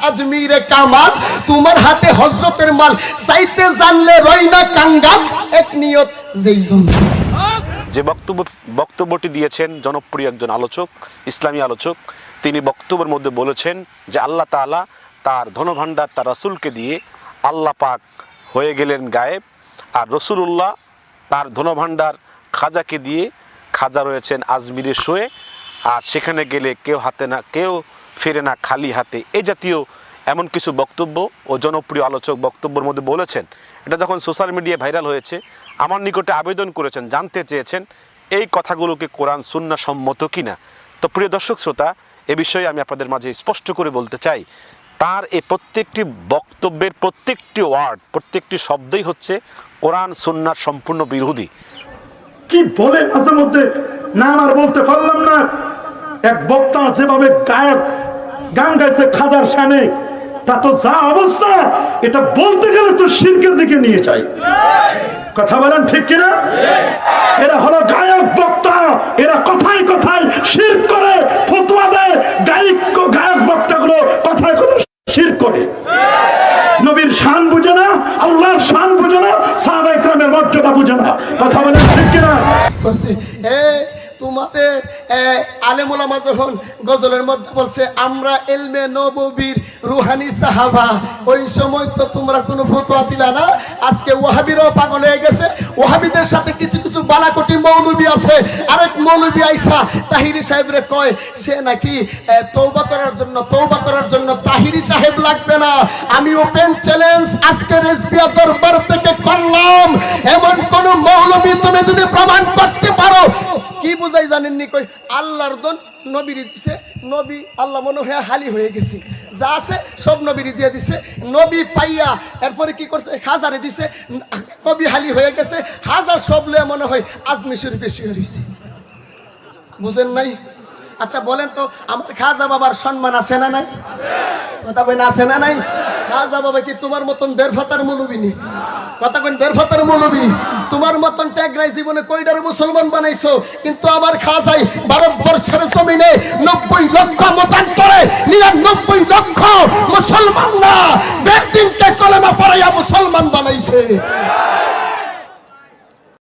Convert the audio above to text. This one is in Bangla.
আজমিরে কামাল, তোমার হাতে হযরতের মাল, চাইতে জানলে রই না কাঙ্গাল, এক নিয়ত যেই জন। যে বক্তব্যটি দিয়েছেন জনপ্রিয় একজন আলোচক, ইসলামী আলোচক, তিনি বক্তব্যের মধ্যে বলেছেন যে আল্লাহ তাআলা তার ধনভাণ্ডার তার রাসূলকে দিয়ে আল্লাহ পাক হয়ে গেলেন গায়েব, আর রাসূলুল্লাহ তার ধনভাণ্ডার খাজাকে দিয়ে, খাজা রয়েছেন আজমিরে শোয়ে, আর সেখানে গেলে কেউ ফেরে না খালি হাতে। এই জাতীয় এমন কিছু বক্তব্য ও জনপ্রিয় আলোচক বক্তব্যের মধ্যে বলেছেন। এটা যখন সোশ্যাল মিডিয়ায় ভাইরাল হয়েছে, আমার নিকটে আবেদন করেছেন, জানতে চেয়েছেন এই কথাগুলোকে কোরআন সুন্নাহ সম্মত কিনা। তো প্রিয় দর্শক শ্রোতা, এ বিষয়ে আমি আপনাদের মাঝে স্পষ্ট করে বলতে চাই, তার এই প্রত্যেকটি বক্তব্যের প্রত্যেকটি ওয়ার্ড, প্রত্যেকটি শব্দই হচ্ছে কোরআন সুন্নাহর সম্পূর্ণ বিরোধী। কি বলে মাঝে মধ্যে না আর বলতে পারলাম না। এক বক্তা যেভাবে গায়ক গান গাইছে খাজার শানে, তা তো যা অবস্থা, এটা বলতে গেলে তো শিরকের দিকে নিয়ে যায়। কথা বলেন ঠিক কিনা? এরা হলো গায়ক বক্তা, এরা কথায় কথায় শিরক করে ফতোয়া দেয়। গায়ক বক্তাগুলো কথায় কথায় শিরক করে। নবীর শান বুঝে না, আল্লাহর শান বুঝে না, সাহাবায়ে কেরামের মর্যাদা বুঝে না। কথা বলেন ঠিক কিনা? তোমাদের আলেম ওলামা যখন গজলের মধ্যে বলছে আমরা ইলমে নববীর রুহানি সাহাবা, ওই সময় তো তোমরা কোনো ফতোয়া দিলা না। আজকে ওয়াহাবিরাও পাগল হয়ে গেছে, ওয়াহাবিদের সাথে কিছু কিছু বালাকটি মৌলবী আছে। আরেক মৌলবী আইসা তাহিরি সাহেবরে কয় সে নাকি তওবা করার জন্য তাহিরি সাহেব লাগবে না। আমি ওপেন চ্যালেঞ্জ আজকে রেজবিয়া দরবার থেকে করলাম, এমন কোন মৌলবী তুমি যদি প্রমাণ করতে পারো। কি বুঝাই জানেননি? কই আল্লাহর দন নবীর দিছে, নবী আল্লাহ মনে হয় হালি হয়ে গেছে, যা আছে সব নবীর দিয়ে দিছে। নবী পাইয়া এরপরে কি করছে? খাজারে দিছে, নবী হালি হয়ে গেছে, হাজার সব লয়ে মনে হয় আজমি শরীফে শুয়ে রয়েছে। বুঝেন নাই? আচ্ছা বলেন তো, আমার খাজা বাবার সম্মান আছে না নাই? কথা বলেন আছে না নাই? খাজা বাবা কি তোমার মতন দেড়ফাতার মৌলবী নি? কথা কইন দেড়ফাতার মৌলবী। তোমার মতন ট্যাগরাই জীবনে কয়টার মুসলমান বানাইছো, কিন্তু আমার খাজাই ভারতবর্ষের জমিনে 90 লক্ষ মতান্তরে 99 লক্ষ মুসলমান না, বেদিনকে কলেমা পড়াইয়া মুসলমান বানাইছে।